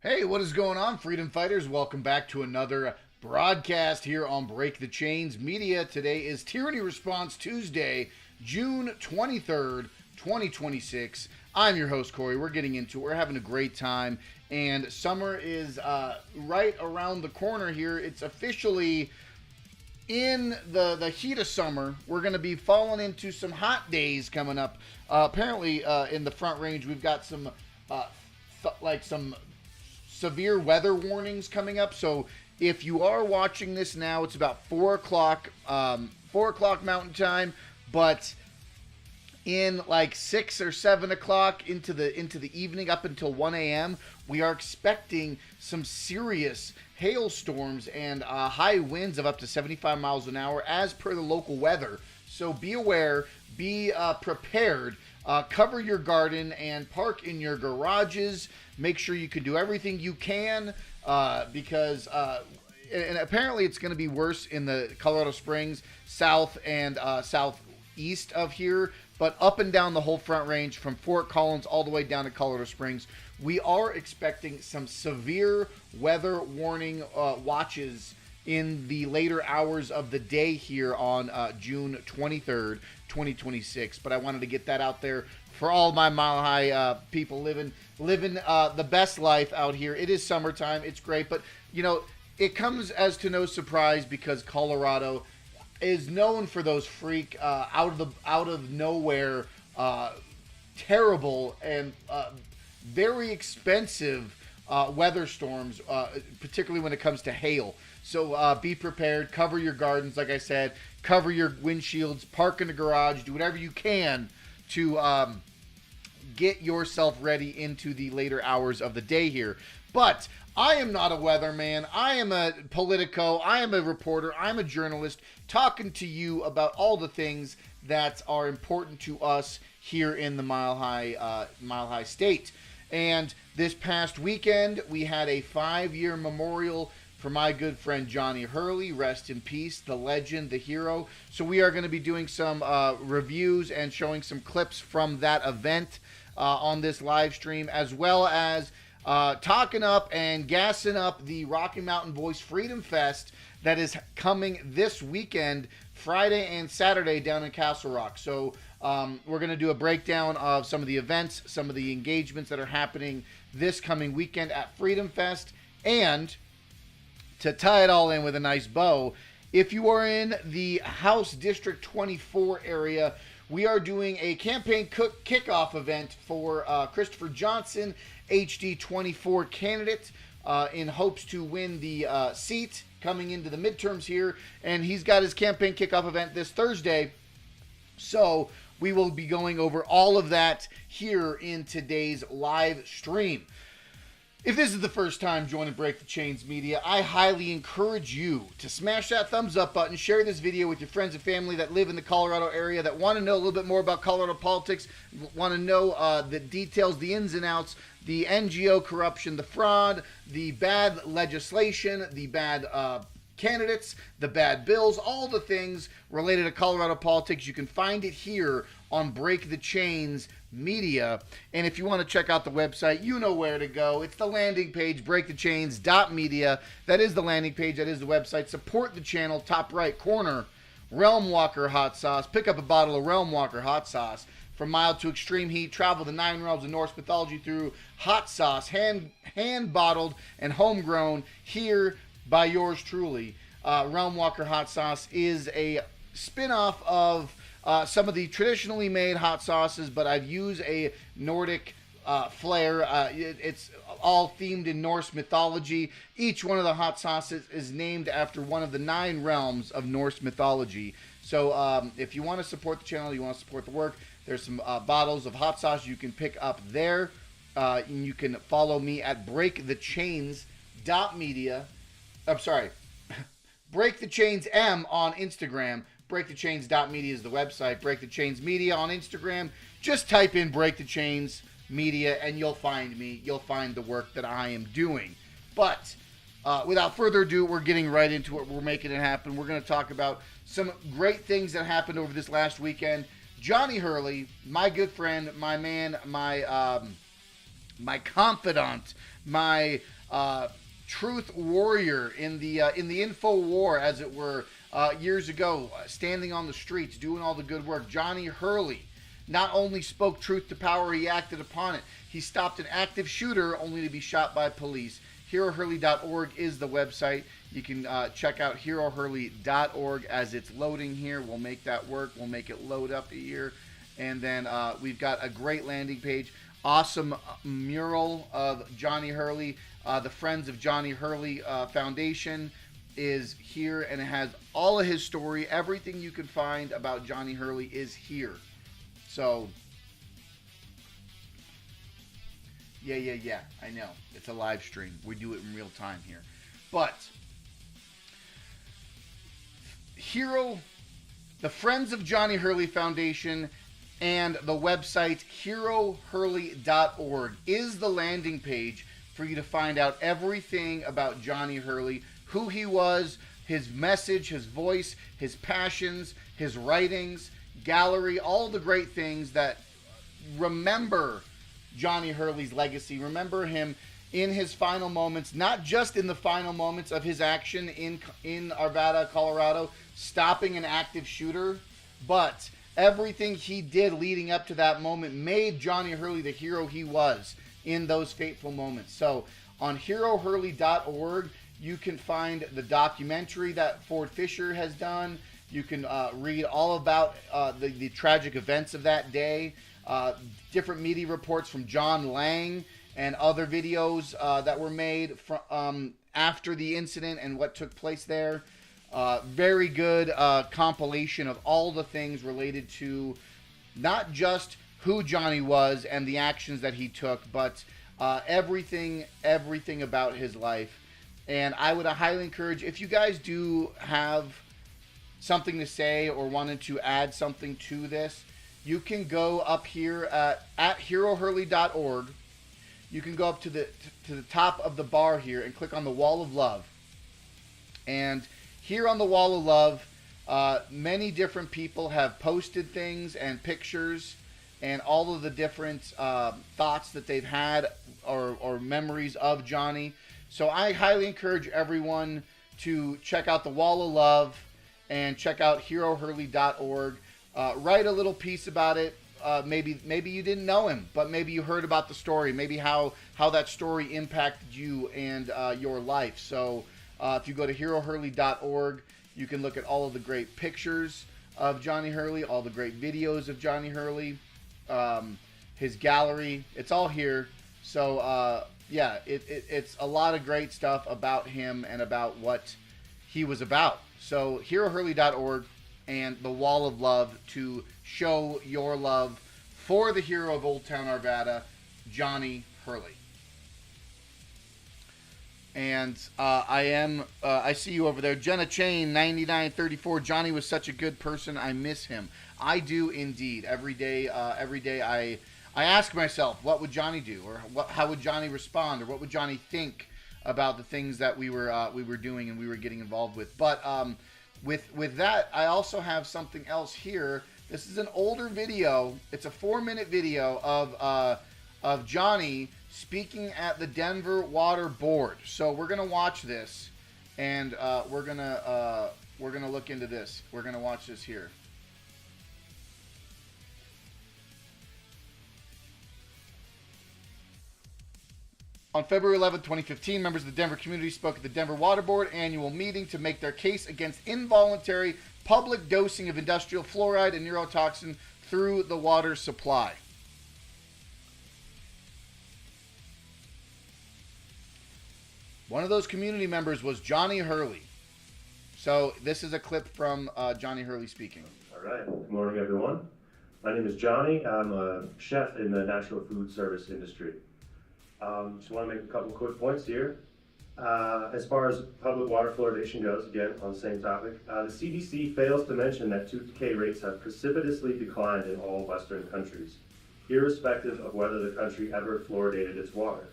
Hey, what is going on, Freedom Fighters? Welcome back to another broadcast here on Break the Chains Media. Today is Tyranny Response Tuesday, June 23rd, 2026. I'm your host, Corey. We're getting into it. We're having a great time, and summer is right around the corner here. It's officially in the heat of summer. We're going to be falling into some hot days coming up. Apparently, in the Front Range, we've got some some severe weather warnings coming up. So if you are watching this now, it's about 4 o'clock Mountain Time, but in like 6 or 7 o'clock into the evening up until 1 a.m., we are expecting some serious hailstorms and high winds of up to 75 miles an hour as per the local weather. So be aware, be prepared. Cover your garden and park in your garages. Make sure you can do everything you can because and apparently it's going to be worse in the Colorado Springs, south and southeast of here, but up and down the whole Front Range from Fort Collins all the way down to Colorado Springs, we are expecting some severe weather warning watches in the later hours of the day here on June 23rd, 2026. But I wanted to get that out there for all my Mile High people living the best life out here. It is summertime. It's great. But, you know, it comes as to no surprise because Colorado is known for those freak out of nowhere terrible and very expensive weather storms, particularly when it comes to hail. So be prepared, cover your gardens, like I said, cover your windshields, park in the garage, do whatever you can to get yourself ready into the later hours of the day here. But I am not a weatherman. I am a politico. I am a reporter. I'm a journalist talking to you about all the things that are important to us here in the Mile High State. And this past weekend, we had a 5-year memorial for my good friend Johnny Hurley. Rest in peace, the legend, the hero. So we are going to be doing some reviews and showing some clips from that event on this live stream, as well as talking up and gassing up the Rocky Mountain Boys Freedom Fest that is coming this weekend, Friday and Saturday down in Castle Rock. So we're going to do a breakdown of some of the events, some of the engagements that are happening this coming weekend at Freedom Fest. And to tie it all in with a nice bow, if you are in the House District 24 area, we are doing a campaign kickoff event for Christopher Johnson, HD24 candidate, in hopes to win the seat coming into the midterms here. And he's got his campaign kickoff event this Thursday. So we will be going over all of that here in today's live stream. If this is the first time joining Break the Chains Media, I highly encourage you to smash that thumbs up button, share this video with your friends and family that live in the Colorado area, that want to know a little bit more about Colorado politics, want to know the details, the ins and outs, the NGO corruption, the fraud, the bad legislation, the bad candidates, the bad bills, all the things related to Colorado politics. You can find it here on Break the Chains Media. And if you want to check out the website, you know where to go. It's the landing page, breakthechains.media. That is the landing page. That is the website. Support the channel, top right corner, Realm Walker Hot Sauce. Pick up a bottle of Realm Walker Hot Sauce. From mild to extreme heat, travel the 9 realms of Norse mythology through hot sauce, hand bottled and homegrown here by yours truly. Realm Walker Hot Sauce is a spin-off of some of the traditionally made hot sauces, but I've used a Nordic flair. It's all themed in Norse mythology. Each one of the hot sauces is named after one of the 9 realms of Norse mythology. So if you want to support the channel, you want to support the work, there's some bottles of hot sauce you can pick up there. And you can follow me at breakthechains.media. I'm sorry. Break the Chains M on Instagram. BreakTheChains.media is the website. Break the Chains Media on Instagram. Just type in Break the Chains Media and you'll find me. You'll find the work that I am doing. But without further ado, we're getting right into it. We're making it happen. We're going to talk about some great things that happened over this last weekend. Johnny Hurley, my good friend, my man, my confidant, my truth warrior in the info war, as it were, years ago, standing on the streets, doing all the good work. Johnny Hurley not only spoke truth to power, he acted upon it. He stopped an active shooter only to be shot by police. HeroHurley.org is the website. You can check out HeroHurley.org as it's loading here. We'll make that work. We'll make it load up here. And then we've got a great landing page. Awesome mural of Johnny Hurley. The Friends of Johnny Hurley Foundation is here, and it has all of his story. Everything you can find about Johnny Hurley is here. So, yeah. I know. It's a live stream. We do it in real time here. But, the Friends of Johnny Hurley Foundation and the website HeroHurley.org is the landing page for you to find out everything about Johnny Hurley, who he was, his message, his voice, his passions, his writings, gallery, all the great things that remember Johnny Hurley's legacy. Remember him in his final moments, not just in the final moments of his action in Arvada, Colorado, stopping an active shooter, but everything he did leading up to that moment made Johnny Hurley the hero he was in those fateful moments. So on HeroHurley.org, you can find the documentary that Ford Fisher has done. You can read all about the tragic events of that day, different media reports from John Lang, and other videos that were made from after the incident and what took place there. Very good compilation of all the things related to not just who Johnny was and the actions that he took, but everything about his life. And I would highly encourage, if you guys do have something to say or wanted to add something to this, you can go up here at HeroHurley.org. You can go up to the top of the bar here and click on the Wall of Love. And here on the Wall of Love, many different people have posted things and pictures and all of the different thoughts that they've had or memories of Johnny. So I highly encourage everyone to check out the Wall of Love and check out HeroHurley.org. Write a little piece about it. Maybe you didn't know him, but maybe you heard about the story. Maybe how that story impacted you and your life. So if you go to HeroHurley.org, you can look at all of the great pictures of Johnny Hurley, all the great videos of Johnny Hurley, his gallery. It's all here. So yeah, it's a lot of great stuff about him and about what he was about. So HeroHurley.org and the Wall of Love to show your love for the hero of Old Town Arvada, Johnny Hurley. And I see you over there. Jenna Chain, 9934. Johnny was such a good person. I miss him. I do indeed. Every day I ask myself, what would Johnny do? Or how would Johnny respond? Or what would Johnny think about the things that we were doing and we were getting involved with? But with that, I also have something else here. This is an older video. It's a 4-minute video of Johnny speaking at the Denver Water Board. So we're gonna watch this, and we're gonna look into this. We're gonna watch this here. On February 11, 2015, members of the Denver community spoke at the Denver Water Board annual meeting to make their case against involuntary public dosing of industrial fluoride and neurotoxin through the water supply. One of those community members was Johnny Hurley. So this is a clip from Johnny Hurley speaking. All right. Good morning, everyone. My name is Johnny. I'm a chef in the natural food service industry. Just want to make a couple quick points here. As far as public water fluoridation goes, again, on the same topic, the CDC fails to mention that tooth decay rates have precipitously declined in all Western countries, irrespective of whether the country ever fluoridated its water.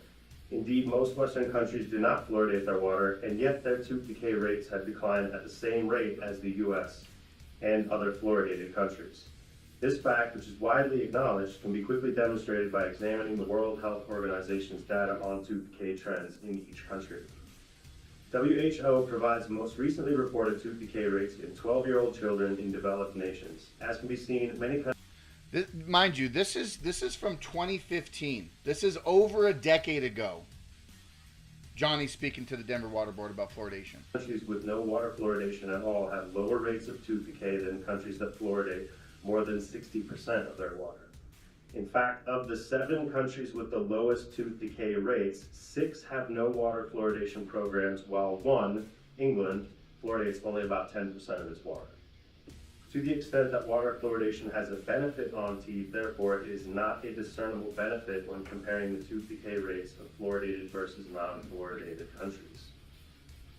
Indeed, most Western countries do not fluoridate their water, and yet their tooth decay rates have declined at the same rate as the US and other fluoridated countries. This fact, which is widely acknowledged, can be quickly demonstrated by examining the World Health Organization's data on tooth decay trends in each country. WHO provides the most recently reported tooth decay rates in 12-year-old children in developed nations. As can be seen, many countries. Mind you, this is from 2015. This is over a decade ago. Johnny speaking to the Denver Water Board about fluoridation. Countries with no water fluoridation at all have lower rates of tooth decay than countries that fluoridate more than 60% of their water. In fact, of the 7 countries with the lowest tooth decay rates, 6 have no water fluoridation programs, while 1, England, fluoridates only about 10% of its water. To the extent that water fluoridation has a benefit on teeth, therefore, it is not a discernible benefit when comparing the tooth decay rates of fluoridated versus non-fluoridated countries.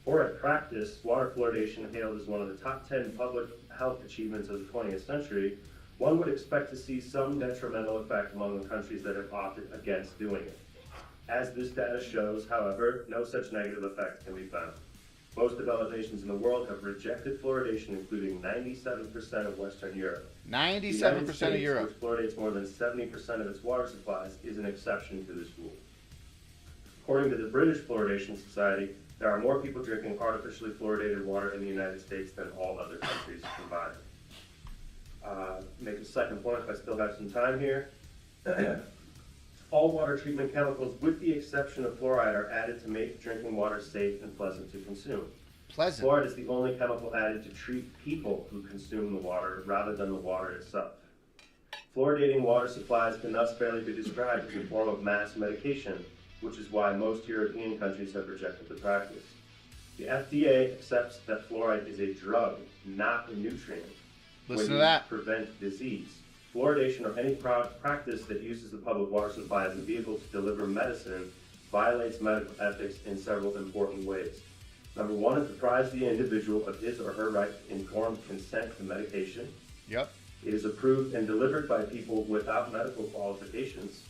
For a practice, water fluoridation hailed as one of the top 10 public health achievements of the 20th century, one would expect to see some detrimental effect among the countries that have opted against doing it. As this data shows, however, no such negative effect can be found. Most developed nations in the world have rejected fluoridation, including 97% of Western Europe. 97% of Europe, which fluoridates more than 70% of its water supplies, is an exception to this rule. According to the British Fluoridation Society, there are more people drinking artificially fluoridated water in the United States than all other countries combined. Make a second point if I still have some time here. All water treatment chemicals, with the exception of fluoride, are added to make drinking water safe and pleasant to consume. pleasant. Fluoride is the only chemical added to treat people who consume the water rather than the water itself. Fluoridating water supplies can thus fairly be described as a form of mass medication, which is why most European countries have rejected the practice. The FDA accepts that fluoride is a drug, not a nutrient. Listen to that. Prevent disease. Fluoridation or any practice that uses the public water supply as a vehicle to deliver medicine violates medical ethics in several important ways. Number one, it deprives the individual of his or her right to informed consent to medication. Yep. It is approved and delivered by people without medical qualifications.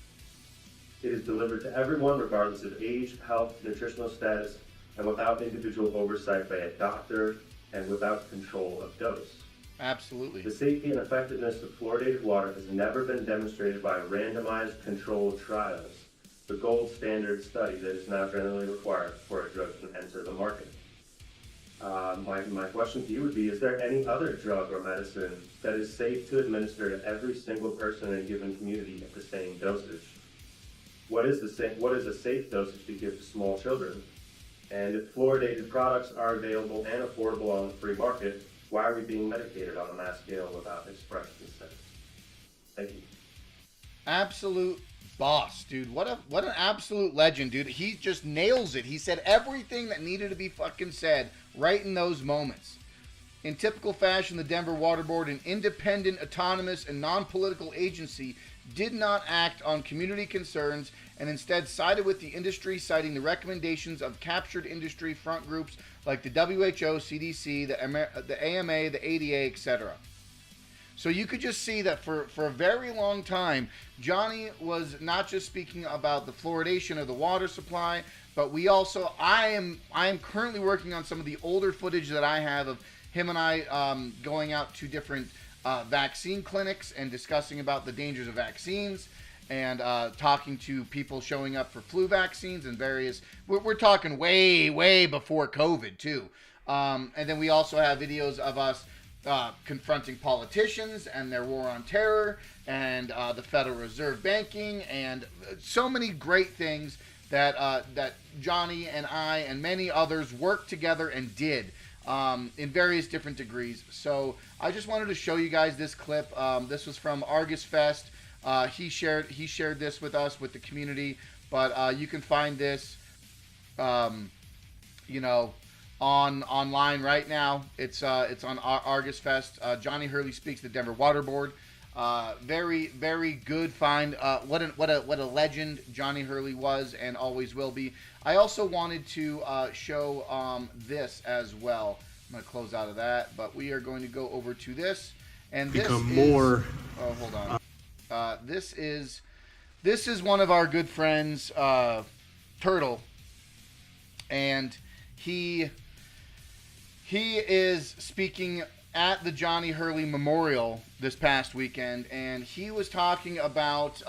It is delivered to everyone regardless of age, health, nutritional status, and without individual oversight by a doctor and without control of dose. Absolutely. The safety and effectiveness of fluoridated water has never been demonstrated by randomized controlled trials, the gold standard study that is now generally required before a drug can enter the market. My question to you would be, is there any other drug or medicine that is safe to administer to every single person in a given community at the same dosage? What is a safe dosage to give to small children? And if fluoridated products are available and affordable on the free market, why are we being medicated on a mass scale without express consent? Thank you. Absolute boss, dude. What an absolute legend, dude. He just nails it. He said everything that needed to be fucking said right in those moments. In typical fashion, the Denver Water Board, an independent, autonomous, and non-political agency, did not act on community concerns and instead sided with the industry, citing the recommendations of captured industry front groups like the WHO, CDC, the AMA, the ADA, etc. So you could just see that for a very long time, Johnny was not just speaking about the fluoridation of the water supply, but we also, I am currently working on some of the older footage that I have of him and I going out to different vaccine clinics and discussing about the dangers of vaccines and talking to people showing up for flu vaccines and various, we're talking way before COVID too. And then we also have videos of us confronting politicians and their war on terror and the Federal Reserve banking and so many great things that that Johnny and I and many others worked together and did in various different degrees. So I just wanted to show you guys this clip. This was from Argus Fest. He shared this with us, with the community, but you can find this, online right now. It's on Argus Fest. Johnny Hurley speaks to the Denver Water Board. Very good find. What a legend Johnny Hurley was and always will be. I also wanted to show this as well. I'm going to close out of that, but we are going to go over to this, and this become is, more. Oh, hold on. This is one of our good friends, Turtle, and he is speaking at the Johnny Hurley Memorial this past weekend, and he was talking about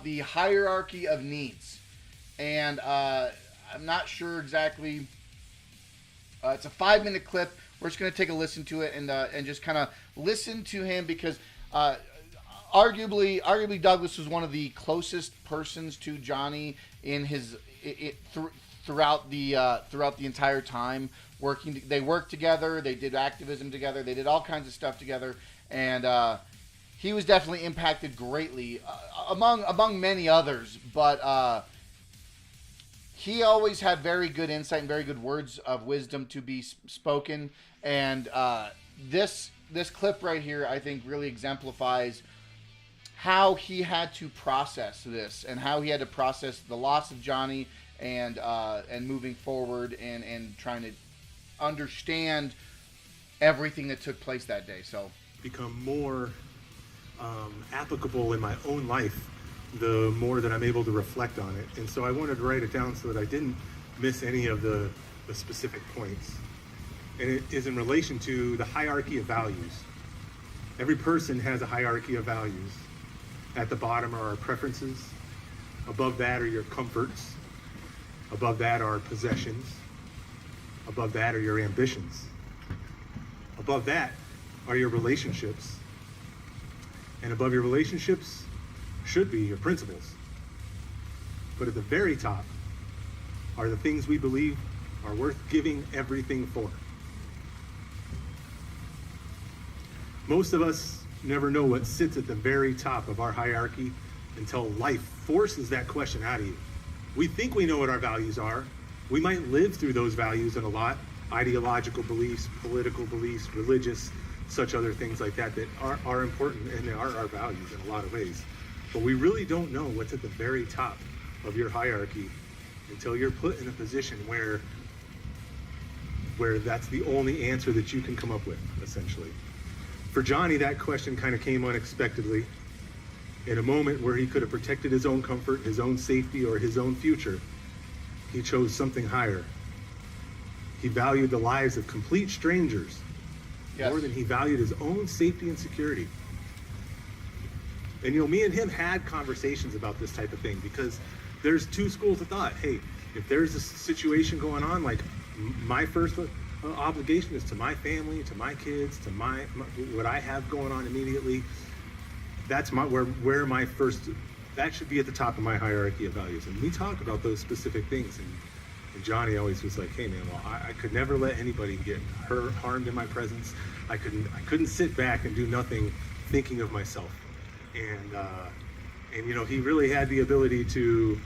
the hierarchy of needs, and I'm not sure exactly. It's a 5-minute clip. We're just going to take a listen to it and just kind of listen to him because arguably Douglas was one of the closest persons to Johnny in his throughout the entire time working. They worked together. They did activism together. They did all kinds of stuff together, and he was definitely impacted greatly among many others. But he always had very good insight and very good words of wisdom to be spoken. And this clip right here, I think, really exemplifies how he had to process this and how he had to process the loss of Johnny and moving forward and trying to understand everything that took place that day. So become more applicable in my own life the more that I'm able to reflect on it. And so I wanted to write it down so that I didn't miss any of the specific points. And it is in relation to the hierarchy of values. Every person has a hierarchy of values. At the bottom are our preferences. Above that are your comforts. Above that are possessions. Above that are your ambitions. Above that are your relationships. And above your relationships should be your principles. But at the very top are the things we believe are worth giving everything for. Most of us never know what sits at the very top of our hierarchy until life forces that question out of you. We think we know what our values are. We might live through those values in a lot, ideological beliefs, political beliefs, religious, such other things like that are important, and they are our values in a lot of ways. But we really don't know what's at the very top of your hierarchy until you're put in a position where that's the only answer that you can come up with, essentially. For Johnny, that question kind of came unexpectedly. In a moment where he could have protected his own comfort, his own safety, or his own future, he chose something higher. He valued the lives of complete strangers more than he valued his own safety and security. And me and him had conversations about this type of thing because there's two schools of thought. Hey, if there's a situation going on, like my first obligation is to my family, to my kids, to my what I have going on immediately. That's where my first, that should be at the top of my hierarchy of values. And we talk about those specific things. And Johnny always was like, hey man, well, I could never let anybody get harmed in my presence. I couldn't sit back and do nothing thinking of myself. And he really had the ability to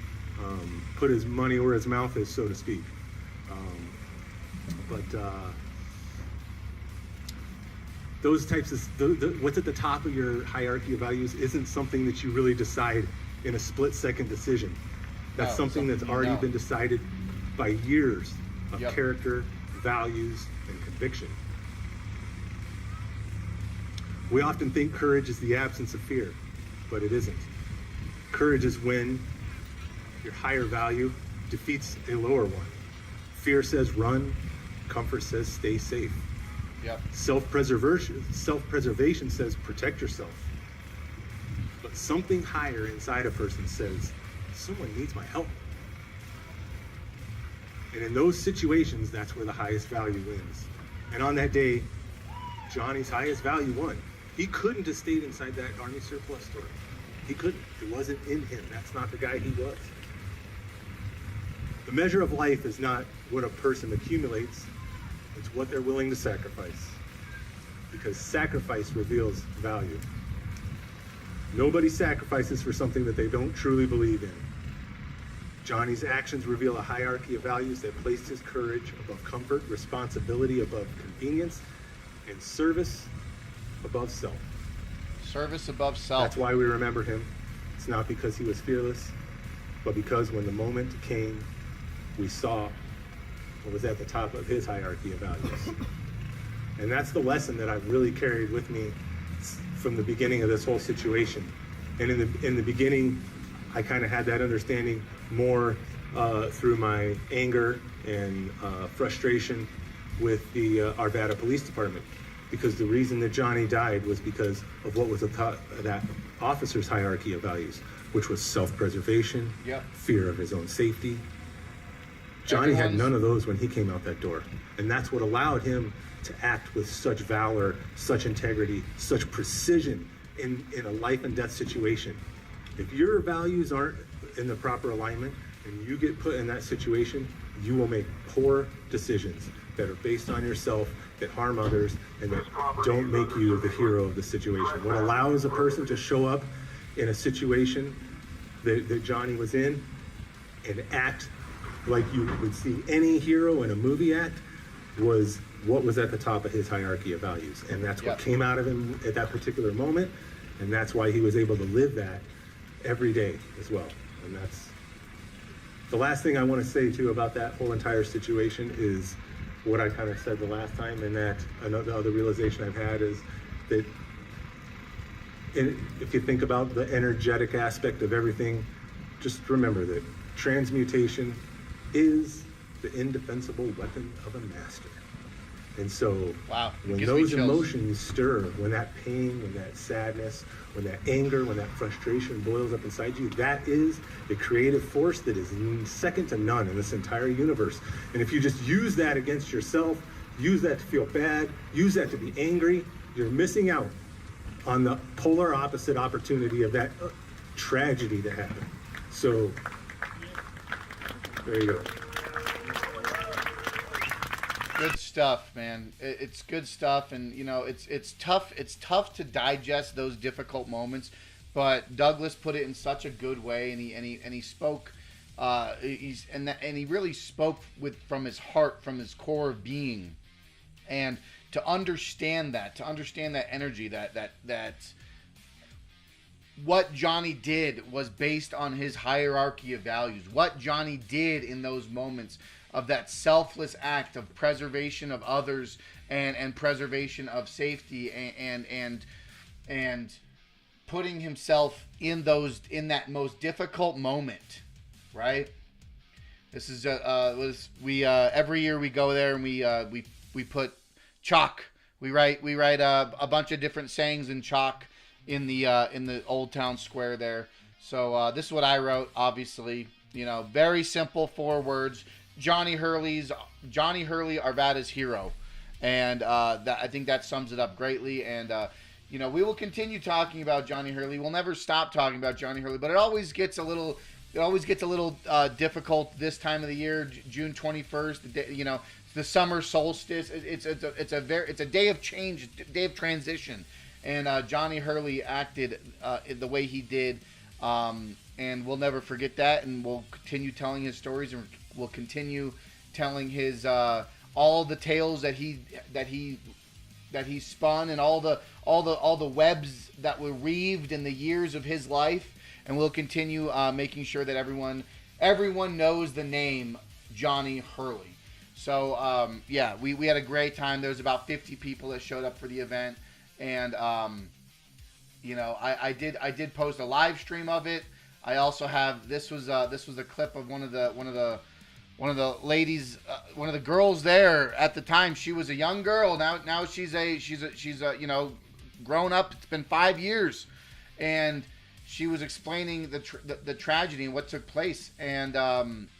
put his money where his mouth is, so to speak. Those types of, what's at the top of your hierarchy of values isn't something that you really decide in a split-second decision. That's something that's already been decided by years of character, values, and conviction. We often think courage is the absence of fear, but it isn't. Courage is when your higher value defeats a lower one. Fear says run, comfort says stay safe. Yep. Self-preservation says protect yourself. But something higher inside a person says, someone needs my help. And in those situations, that's where the highest value wins. And on that day, Johnny's highest value won. He couldn't have stayed inside that Army surplus store. He couldn't. It wasn't in him. That's not the guy he was. The measure of life is not what a person accumulates. It's what they're willing to sacrifice. Because sacrifice reveals value. Nobody sacrifices for something that they don't truly believe in. Johnny's actions reveal a hierarchy of values that placed his courage above comfort, responsibility above convenience, and service above self. Service above self. That's why we remember him. It's not because he was fearless. but because when the moment came, we saw what was at the top of his hierarchy of values. And that's the lesson that I've really carried with me from the beginning of this whole situation. And in the beginning, I kind of had that understanding more through my anger and frustration with the Arvada Police Department, because the reason that Johnny died was because of what was that officer's hierarchy of values, which was self-preservation, fear of his own safety. Johnny had none of those when he came out that door, and that's what allowed him to act with such valor, such integrity, such precision in a life and death situation. If your values aren't in the proper alignment and you get put in that situation, you will make poor decisions that are based on yourself, that harm others, and that don't make you the hero of the situation. What allows a person to show up in a situation that Johnny was in and act like you would see any hero in a movie act was what was at the top of his hierarchy of values. And that's what came out of him at that particular moment. And that's why he was able to live that every day as well. And that's the last thing I want to say too about that whole entire situation is what I kind of said the last time, and that another other realization I've had is that if you think about the energetic aspect of everything, just remember that transmutation is the indefensible weapon of a master. And so when those emotions stir, when that pain, when that sadness, when that anger, when that frustration boils up inside you, that is the creative force that is second to none in this entire universe. And if you just use that against yourself, use that to feel bad, use that to be angry, you're missing out on the polar opposite opportunity of that tragedy to happen. So there you go. Good stuff, man. It's good stuff, and you know, it's tough. It's tough to digest those difficult moments, but Douglas put it in such a good way, and he spoke. He really spoke from his heart, from his core of being, and to understand that energy, that what Johnny did was based on his hierarchy of values. What Johnny did in those moments of that selfless act of preservation of others and preservation of safety and putting himself in that most difficult moment, right? This is every year we go there and we put chalk. We write a bunch of different sayings in chalk in the old town square there. So this is what I wrote. Obviously, you know, very simple 4 words. Johnny Hurley, Arvada's hero, and I think that sums it up greatly. And you know, we will continue talking about Johnny Hurley. We'll never stop talking about Johnny Hurley, but it always gets a little difficult this time of the year. June 21st, you know, the summer solstice. It's a day of change, day of transition, and Johnny Hurley acted the way he did, and we'll never forget that. And we'll continue telling his stories, and we'll continue telling his all the tales that he spun, and all the webs that were weaved in the years of his life, and we'll continue making sure that everyone knows the name Johnny Hurley. So yeah, we had a great time. There was about 50 people that showed up for the event, and you know, I did post a live stream of it. I also have this was a clip of one of the ladies, one of the girls there at the time. She was a young girl. Now she's a you know, grown up. It's been 5 years, and she was explaining the tragedy and what took place. And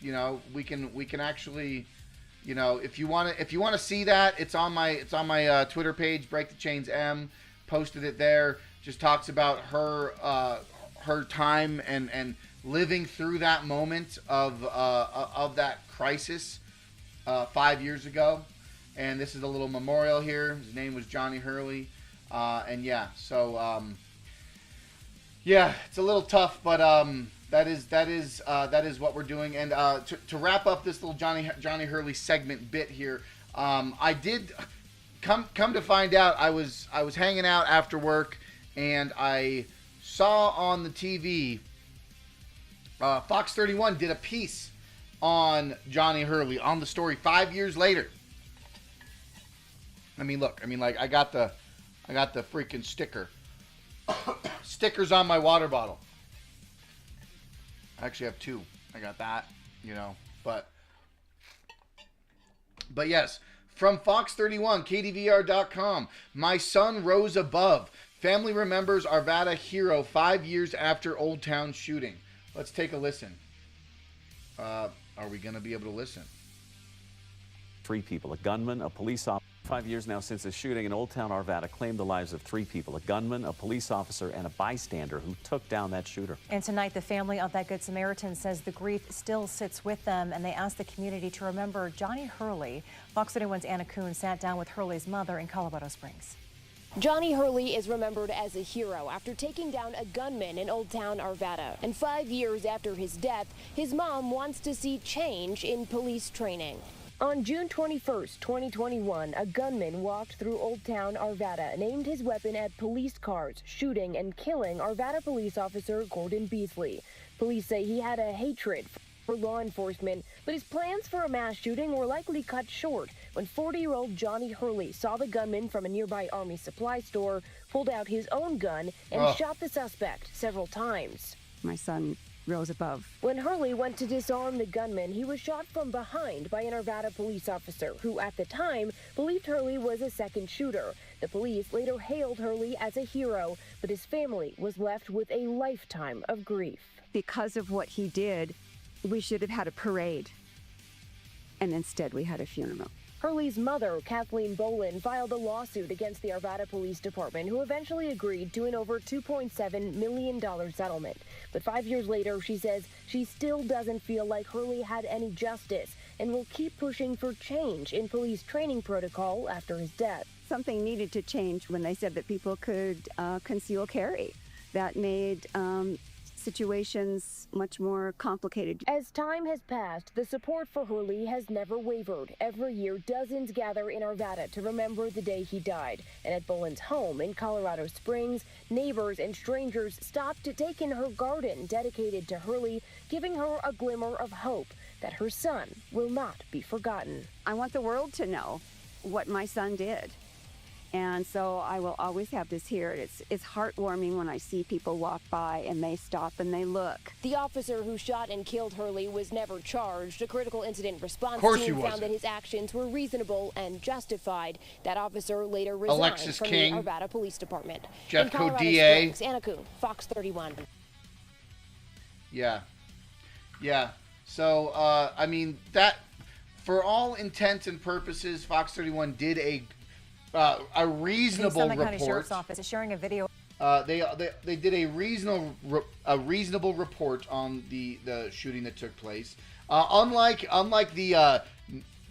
you know, we can actually, you know, if you want to see that, it's on my Twitter page, Break the Chains M. Posted it there. Just talks about her time and living through that moment of that crisis 5 years ago. And this is a little memorial here. His name was Johnny Hurley, and yeah, so yeah, it's a little tough, but that is what we're doing. And to wrap up this little Johnny Hurley segment bit here, I did come to find out, I was hanging out after work, and I saw on the TV Fox 31 did a piece on Johnny Hurley on the story 5 years later. I mean, look. I mean, like I got the freaking sticker. Stickers on my water bottle. I actually have two. I got that, But yes, from Fox 31, KDVR.com. My son rose above. Family remembers Arvada hero 5 years after Old Town shooting. Let's take a listen. Are we going to be able to listen? 3 people, a gunman, a police officer. 5 years now since the shooting in Old Town Arvada claimed the lives of 3 people, a gunman, a police officer, and a bystander who took down that shooter. And tonight, the family of that Good Samaritan says the grief still sits with them, and they ask the community to remember Johnny Hurley. Fox 31's Anna Kuhn sat down with Hurley's mother in Colorado Springs. Johnny Hurley is remembered as a hero after taking down a gunman in Old Town Arvada. And 5 years after his death, his mom wants to see change in police training. On June 21st, 2021, a gunman walked through Old Town Arvada and aimed his weapon at police cars, shooting and killing Arvada police officer Gordon Beasley. Police say he had a hatred for law enforcement, but his plans for a mass shooting were likely cut short when 40-year-old Johnny Hurley saw the gunman from a nearby Army supply store, pulled out his own gun, and shot the suspect several times. My son rose above. When Hurley went to disarm the gunman, he was shot from behind by an Arvada police officer who, at the time, believed Hurley was a second shooter. The police later hailed Hurley as a hero, but his family was left with a lifetime of grief. Because of what he did, we should have had a parade, and instead we had a funeral. Hurley's mother, Kathleen Bolin, filed a lawsuit against the Arvada Police Department, who eventually agreed to an over $2.7 million settlement. But 5 years later, she says she still doesn't feel like Hurley had any justice and will keep pushing for change in police training protocol after his death. Something needed to change when they said that people could conceal carry. That made situations much more complicated. As time has passed, the support for Hurley has never wavered. Every year, dozens gather in Arvada to remember the day he died. And at Bolin's home in Colorado Springs, neighbors and strangers stopped to take in her garden dedicated to Hurley, giving her a glimmer of hope that her son will not be forgotten. I want the world to know what my son did. And so I will always have this here. It's heartwarming when I see people walk by and they stop and they look. The officer who shot and killed Hurley was never charged. A critical incident response team found that his actions were reasonable and justified. That officer later resigned from the Arvada Police Department. Jeff Colorado DA. Springs, Anna Kuhn, Fox 31. Yeah. So, I mean, that, for all intents and purposes, Fox 31 did a reasonable Summit report. County Sheriff's Office is sharing a video. They did a reasonable report on the shooting that took place. Unlike the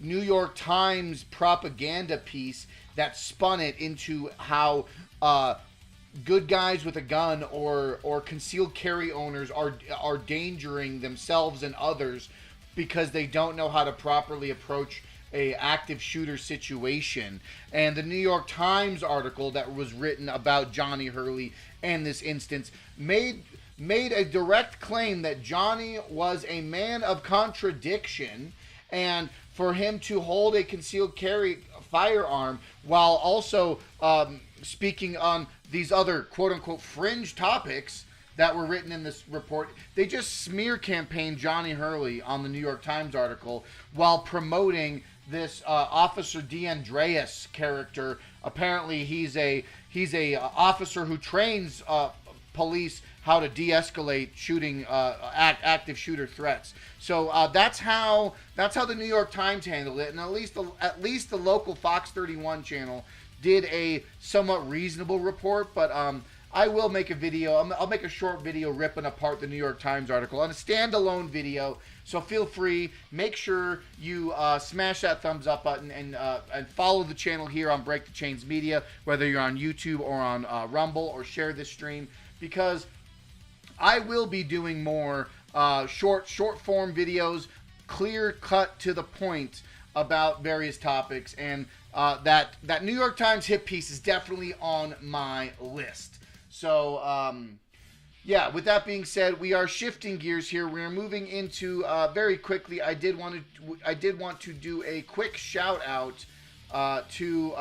New York Times propaganda piece that spun it into how good guys with a gun or concealed carry owners are endangering themselves and others because they don't know how to properly approach a active shooter situation. And the New York Times article that was written about Johnny Hurley and this instance made a direct claim that Johnny was a man of contradiction, and for him to hold a concealed carry firearm while also speaking on these other quote-unquote fringe topics that were written in this report. They just smear campaign Johnny Hurley on the New York Times article while promoting this Officer DeAndreas character. Apparently he's a officer who trains police how to de-escalate shooting active shooter threats. So that's how the New York Times handled it, and at least the local Fox 31 channel did a somewhat reasonable report. But I will make a video. I'll make a short video ripping apart the New York Times article on a standalone video. So feel free. Make sure you smash that thumbs up button and follow the channel here on Break the Chains Media, whether you're on YouTube or on Rumble, or share this stream, because I will be doing more short form videos, clear cut to the point about various topics, and that New York Times hit piece is definitely on my list. So Yeah, with that being said, we are shifting gears here. We are moving into very quickly. I did want to do a quick shout out to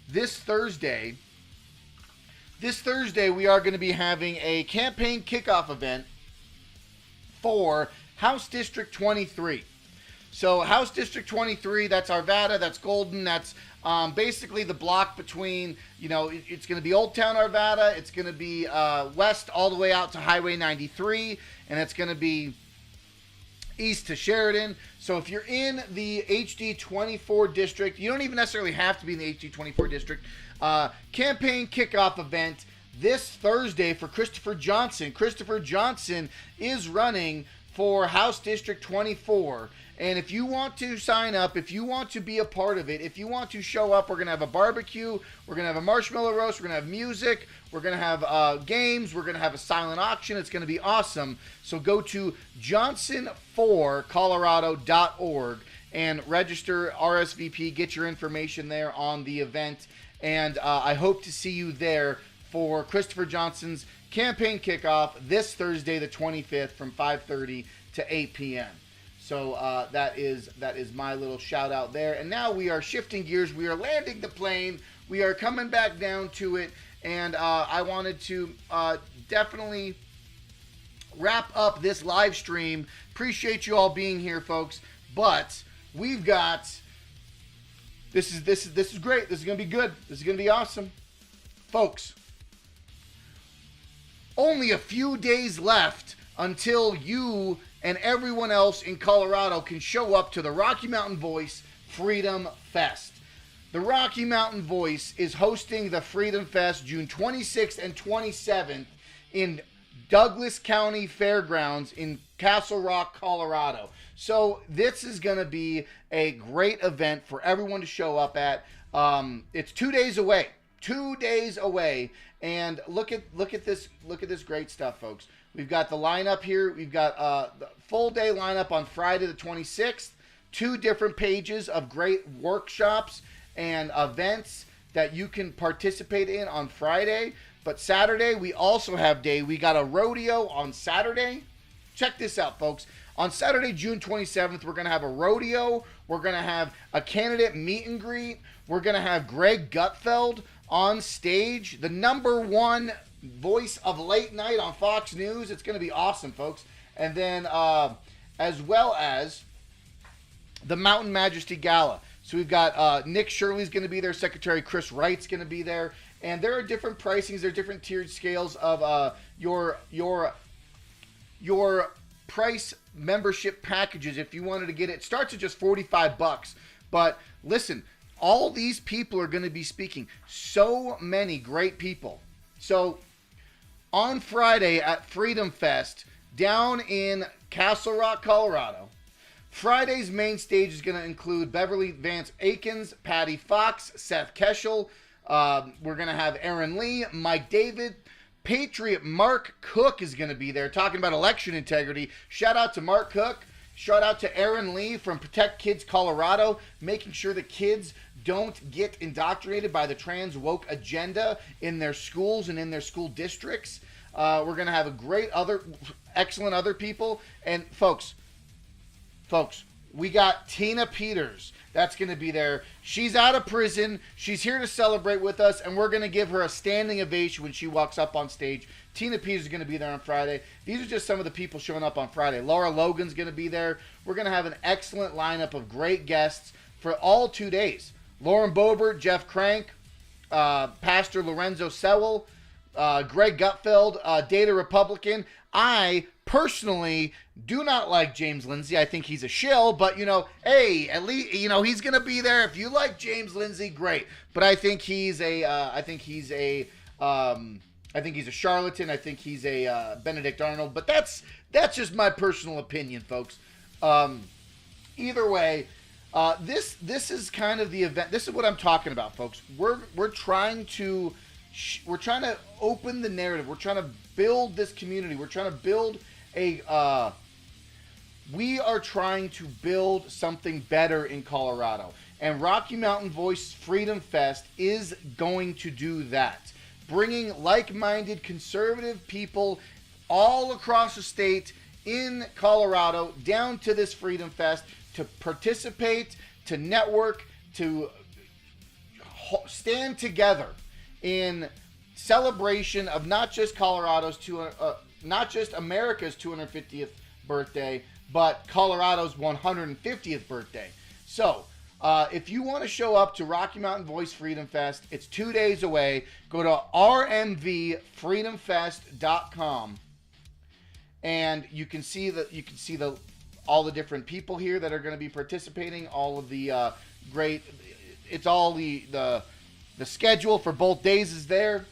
this Thursday. This Thursday, we are going to be having a campaign kickoff event for House District 23. So House District 23, that's Arvada, that's Golden, that's basically the block between, it's going to be Old Town Arvada, it's going to be west all the way out to Highway 93, and it's going to be east to Sheridan. So if you're in the HD24 district, you don't even necessarily have to be in the HD24 district. Campaign kickoff event this Thursday for Christopher Johnson. Christopher Johnson is running for House District 24. And if you want to sign up, if you want to be a part of it, if you want to show up, we're going to have a barbecue, we're going to have a marshmallow roast, we're going to have music, we're going to have games, we're going to have a silent auction. It's going to be awesome. So go to johnson4colorado.org and register RSVP, get your information there on the event. And I hope to see you there for Christopher Johnson's campaign kickoff this Thursday, the 25th, from 5:30 to 8 p.m. So that is my little shout out there. And now we are shifting gears. We are landing the plane. We are coming back down to it. And I wanted to definitely wrap up this live stream. Appreciate you all being here, folks. But we've got this is great. This is gonna be good. This is gonna be awesome, folks. Only a few days left until you and everyone else in Colorado can show up to the Rocky Mountain Voice Freedom Fest. The Rocky Mountain Voice is hosting the Freedom Fest June 26th and 27th in Douglas County Fairgrounds in Castle Rock, Colorado. So this is going to be a great event for everyone to show up at. It's 2 days away. 2 days away. And look at this great stuff, folks. We've got the lineup here. We've got the full day lineup on Friday the 26th. 2 different pages of great workshops and events that you can participate in on Friday. But Saturday, we also have we got a rodeo on Saturday. Check this out, folks. On Saturday, June 27th, we're going to have a rodeo. We're going to have a candidate meet and greet. We're going to have Greg Gutfeld on stage, the #1 voice of late night on Fox News. It's going to be awesome, folks. And then as well as the Mountain Majesty Gala. So we've got Nick Shirley's going to be there. Secretary Chris Wright's going to be there. And there are different pricings. There are different tiered scales of your price membership packages if you wanted to get it. It starts at just $45. But listen, all these people are going to be speaking. So many great people. So on Friday at Freedom Fest down in Castle Rock, Colorado, Friday's main stage is going to include Beverly Vance Akins, Patty Fox, Seth Keschel. We're going to have Aaron Lee, Mike David. Patriot Mark Cook is going to be there talking about election integrity. Shout out to Mark Cook. Shout out to Aaron Lee from Protect Kids Colorado, making sure the kids don't get indoctrinated by the trans woke agenda in their schools and in their school districts. We're going to have a great excellent other people. And folks, we got Tina Peters. That's going to be there. She's out of prison. She's here to celebrate with us, and we're going to give her a standing ovation when she walks up on stage. Tina Peters is going to be there on Friday. These are just some of the people showing up on Friday. Laura Logan's going to be there. We're going to have an excellent lineup of great guests for all 2 days. Lauren Boebert, Jeff Crank, Pastor Lorenzo Sewell, Greg Gutfeld, Data Republican. I personally do not like James Lindsay. I think he's a shill, but hey, at least he's gonna be there. If you like James Lindsay, great. But I think he's a charlatan. I think he's a Benedict Arnold. But that's just my personal opinion, folks. Either way, this is kind of the event. This is what I'm talking about, folks. We're trying to open the narrative. We're trying to build this community. We're trying to build we are trying to build something better in Colorado. And Rocky Mountain Voice Freedom Fest is going to do that. bringing like-minded conservative people all across the state in Colorado down to this Freedom Fest to participate, to network, to stand together in celebration of not just not just America's 250th birthday, but Colorado's 150th birthday. So, if you want to show up to Rocky Mountain Voice Freedom Fest, it's 2 days away. Go to rmvfreedomfest.com, and you can see all the different people here that are going to be participating. All of the it's all the schedule for both days is there,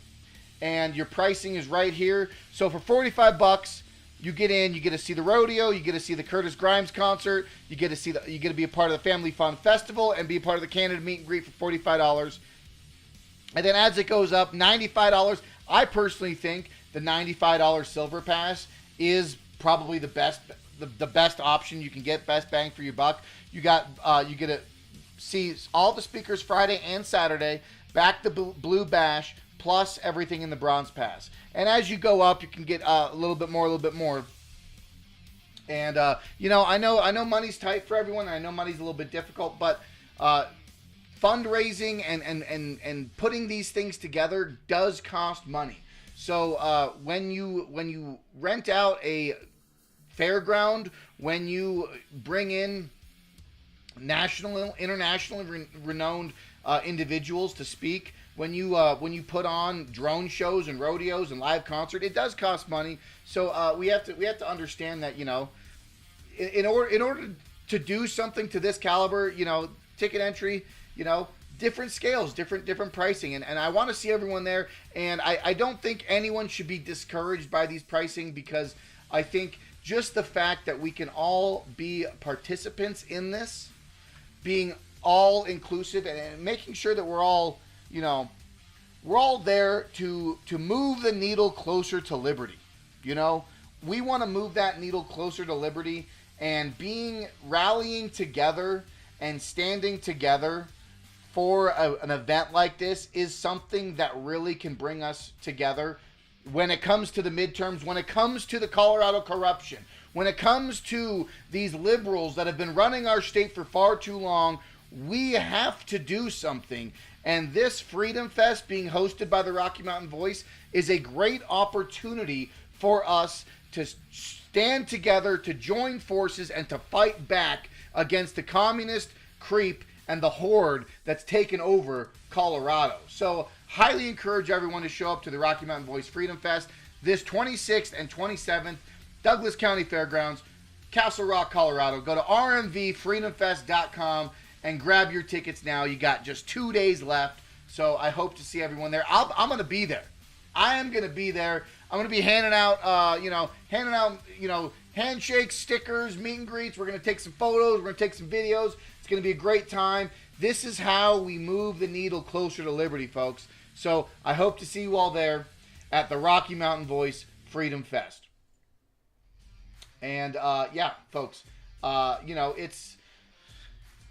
and your pricing is right here. So for $45, you get in, you get to see the rodeo, you get to see the Curtis Grimes concert, you get to be a part of the Family Fun Festival and be a part of the Canada meet and greet for $45. And then as it goes up, $95. I personally think the $95 Silver Pass is probably the best option you can get, best bang for your buck. You get to see all the speakers Friday and Saturday, back the Blue Bash, plus everything in the Bronze Pass. And as you go up, you can get a little bit more. And I know money's tight for everyone. I know money's a little bit difficult, but fundraising and putting these things together does cost money. So when you rent out a fairground, when you bring in national, internationally renowned individuals to speak, when you put on drone shows and rodeos and live concert, it does cost money. So we have to understand that, in order to do something to this caliber, ticket entry, different scales, different pricing, and I want to see everyone there. And I don't think anyone should be discouraged by these pricing, because I think just the fact that we can all be participants in this, being all inclusive and making sure that we're all there to move the needle closer to liberty. We want to move that needle closer to liberty, and rallying together and standing together for an event like this is something that really can bring us together when it comes to the midterms, when it comes to the Colorado corruption, when it comes to these liberals that have been running our state for far too long. We have to do something. And this Freedom Fest being hosted by the Rocky Mountain Voice is a great opportunity for us to stand together, to join forces, and to fight back against the communist creep and the horde that's taken over Colorado. So highly encourage everyone to show up to the Rocky Mountain Voice Freedom Fest this 26th and 27th, Douglas County Fairgrounds, Castle Rock, Colorado. Go to rmvfreedomfest.com and grab your tickets now. You got just 2 days left, so I hope to see everyone there. I'm going to be there. I am going to be there. I'm going to be handing out, handshakes, stickers, meet and greets. We're going to take some photos. We're going to take some videos. It's going to be a great time. This is how we move the needle closer to liberty, folks. So I hope to see you all there at the Rocky Mountain Voice Freedom Fest. And folks,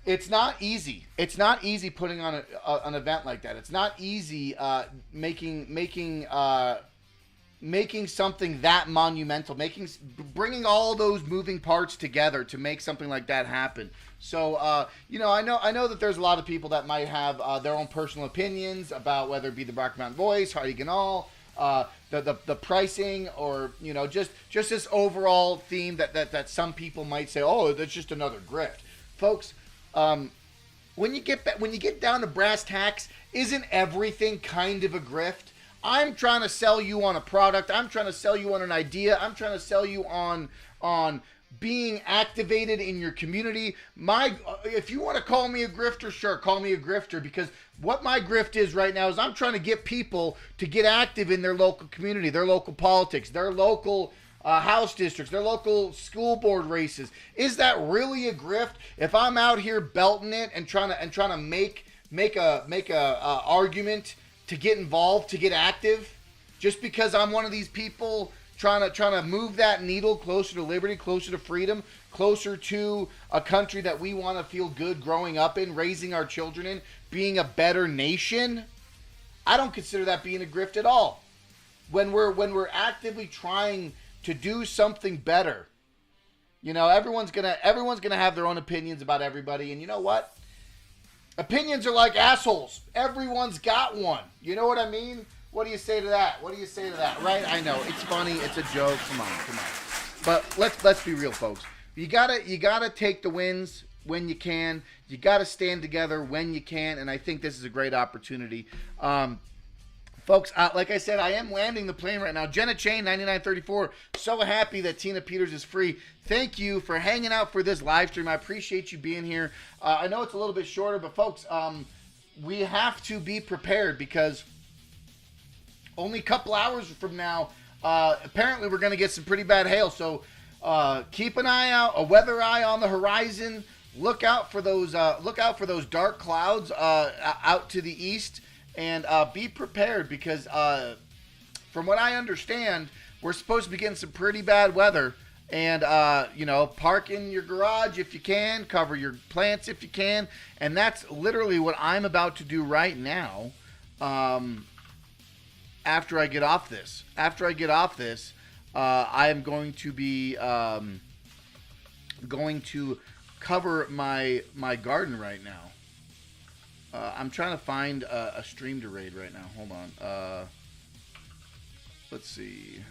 it's not easy. It's not easy putting on an event like that. It's not easy making something that monumental, bringing all those moving parts together to make something like that happen. So, I know that there's a lot of people that might have their own personal opinions about whether it be the Rocky Mountain Voice, Hardy Ganal, the pricing, or just this overall theme that some people might say, oh, that's just another grift, folks. When you get down to brass tacks, isn't everything kind of a grift? I'm trying to sell you on a product. I'm trying to sell you on an idea. I'm trying to sell you on being activated in your community. If you want to call me a grifter, sure, call me a grifter, because what my grift is right now is I'm trying to get people to get active in their local community, their local politics, their local house districts, their local school board races. Is that really a grift? If I'm out here belting it and trying to make a argument to get involved, to get active, just because I'm one of these people trying to move that needle closer to liberty, closer to freedom, closer to a country that we want to feel good growing up in, raising our children in, being a better nation, I don't consider that being a grift at all. When we're actively trying to do something better, you know, everyone's gonna have their own opinions about everybody, and you know what? Opinions are like assholes. Everyone's got one. You know what I mean? What do you say to that? What do you say to that? Right? I know it's funny. It's a joke. Come on. But let's be real, folks. You gotta take the wins when you can. You gotta stand together when you can, and I think this is a great opportunity. Folks, like I said, I am landing the plane right now. Jenna Chain, 9934. So happy that Tina Peters is free. Thank you for hanging out for this live stream. I appreciate you being here. I know it's a little bit shorter, but folks, we have to be prepared because only a couple hours from now, apparently we're going to get some pretty bad hail. So keep an eye out, a weather eye on the horizon. Look out for those dark clouds out to the east. And be prepared because from what I understand, we're supposed to be getting some pretty bad weather. And, park in your garage if you can. Cover your plants if you can. And that's literally what I'm about to do right now after I get off this. I am going to be going to cover my garden right now. I'm trying to find a stream to raid right now. Hold on. Let's see.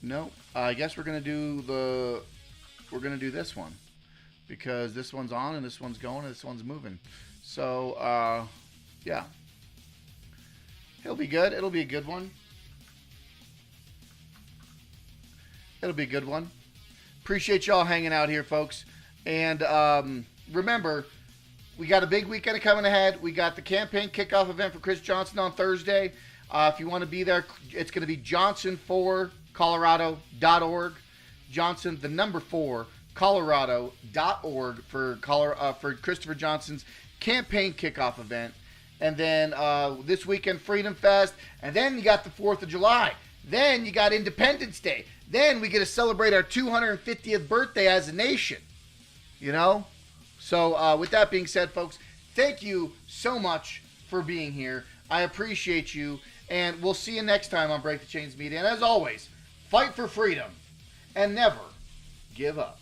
No, I guess we're gonna do this one because this one's on and this one's going and this one's moving. So yeah, it'll be good. It'll be a good one. Appreciate y'all hanging out here, folks. And remember, we got a big weekend coming ahead. We got the campaign kickoff event for Chris Johnson on Thursday. If you want to be there, it's going to be Johnson4Colorado.org. Johnson, the number 4, Colorado.org for Christopher Johnson's campaign kickoff event. And then this weekend, Freedom Fest. And then you got the 4th of July. Then you got Independence Day. Then we get to celebrate our 250th birthday as a nation, you know? So with that being said, folks, thank you so much for being here. I appreciate you, and we'll see you next time on Break the Chains Media. And as always, fight for freedom and never give up.